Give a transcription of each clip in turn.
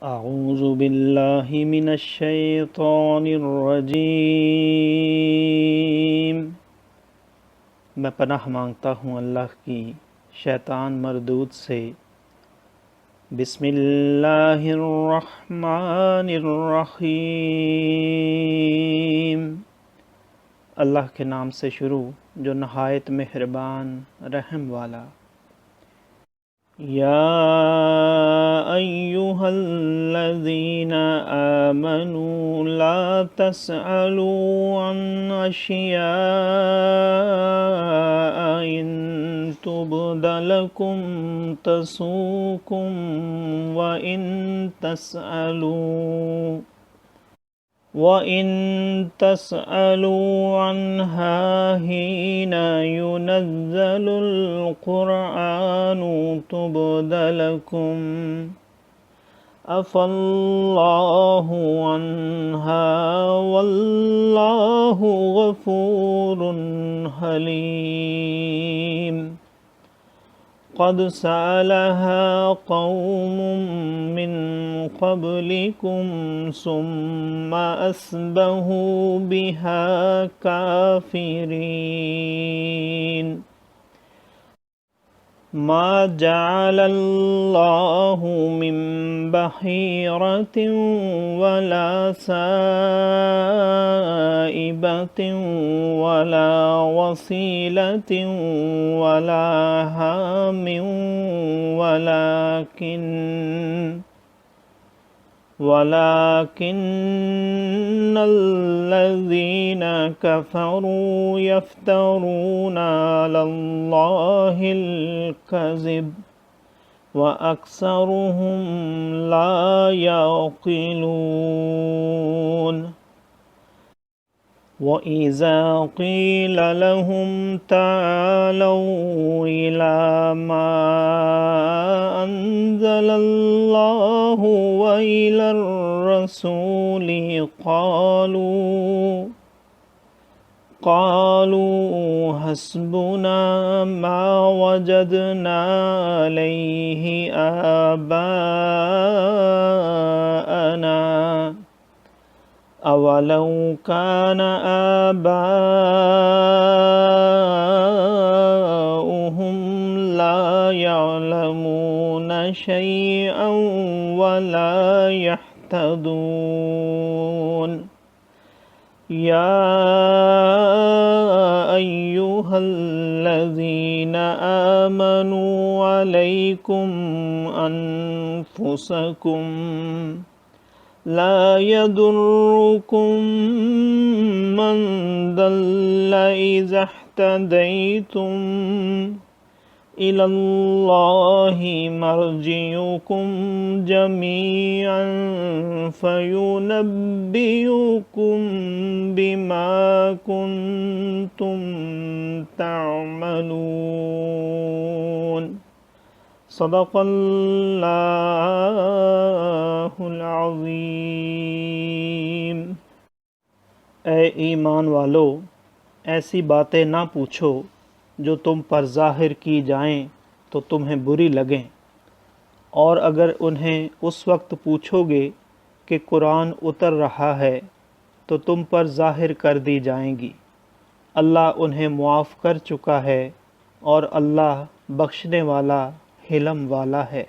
اعوذ باللہ من الشیطان الرجیم۔ میں پناہ مانگتا ہوں اللہ کی شیطان مردود سے۔ بسم اللہ الرحمن الرحیم۔ اللہ کے نام سے شروع جو نہایت مہربان رحم والا۔ یا ایہا الذین آمنوا لا تسألوا عن اشیاء ان تبد لکم تسؤکم وَإِن تَسْأَلُوا عَنْهَا حِينَ يُنَزَّلُ الْقُرْآنُ تُبْدَ لَكُمْ عَفَا اللَّهُ عَنْهَا وَاللَّهُ غَفُورٌ حَلِيمٌ۔ قد سألها قوم من قبلكم ثم أصبحوا بها كافرين۔ ما جعل الله من بحيرة ولا سائبة ولا وصيلة ولا هام ولكن الذين كفروا يفترون على الله الكذب وأكثرهم لا يعقلون۔ وَإِذَا قِيلَ لَهُمْ تَعَالَوْا إِلَى مَا أَنزَلَ اللَّهُ وَإِلَى الرَّسُولِ قالوا حسبنا ما وجدنا عليه آباءنا أولو كان آباؤهم لا يعلمون شيئا ولا يهتدون۔ يا أيها الذين آمنوا عليكم أنفسكم لا يضركم من ضل إذا اهتديتم إلى الله مرجعكم جميعا فينبئكم بما كنتم تعملون۔ صدق اللہ العظیم۔ اے ایمان والو، ایسی باتیں نہ پوچھو جو تم پر ظاہر کی جائیں تو تمہیں بری لگیں، اور اگر انہیں اس وقت پوچھو گے کہ قرآن اتر رہا ہے تو تم پر ظاہر کر دی جائیں گی۔ اللہ انہیں معاف کر چکا ہے اور اللہ بخشنے والا حلم والا ہے۔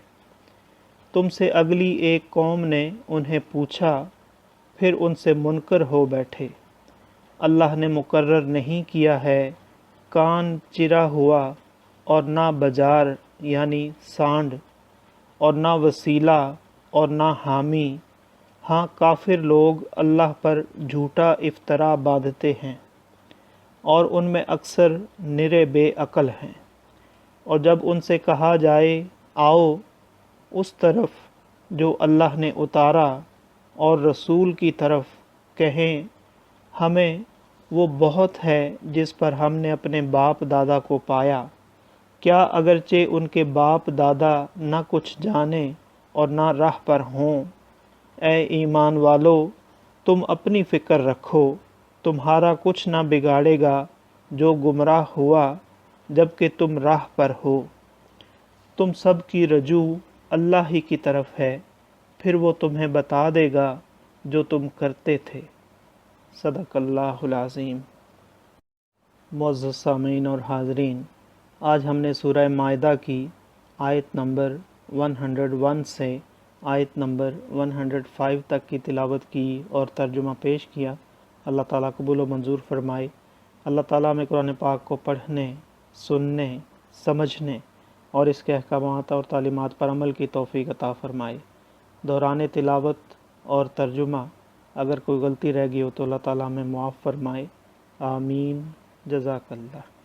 تم سے اگلی ایک قوم نے انہیں پوچھا، پھر ان سے منکر ہو بیٹھے۔ اللہ نے مقرر نہیں کیا ہے کان چرا ہوا، اور نہ بجار یعنی سانڈ، اور نہ وسیلہ اور نہ حامی۔ ہاں، کافر لوگ اللہ پر جھوٹا افطرا باندھتے ہیں، اور ان میں اکثر نرے بے عقل ہیں۔ اور جب ان سے کہا جائے آؤ اس طرف جو اللہ نے اتارا اور رسول کی طرف، کہیں ہمیں وہ بہت ہے جس پر ہم نے اپنے باپ دادا کو پایا۔ کیا اگرچہ ان کے باپ دادا نہ کچھ جانیں اور نہ راہ پر ہوں؟ اے ایمان والو، تم اپنی فکر رکھو، تمہارا کچھ نہ بگاڑے گا جو گمراہ ہوا جبکہ تم راہ پر ہو۔ تم سب کی رجوع اللہ ہی کی طرف ہے، پھر وہ تمہیں بتا دے گا جو تم کرتے تھے۔ صدق اللہ العظیم۔ معزز سامعین اور حاضرین، آج ہم نے سورہ مائدہ کی آیت نمبر 101 سے آیت نمبر 105 تک کی تلاوت کی اور ترجمہ پیش کیا۔ اللہ تعالیٰ قبول و منظور فرمائے۔ اللہ تعالیٰ ہمیں قرآن پاک کو پڑھنے، سننے، سمجھنے اور اس کے احکامات اور تعلیمات پر عمل کی توفیق عطا فرمائے۔ دوران تلاوت اور ترجمہ اگر کوئی غلطی رہ گئی ہو تو اللہ تعالیٰ ہمیں معاف فرمائے۔ آمین۔ جزاک اللہ۔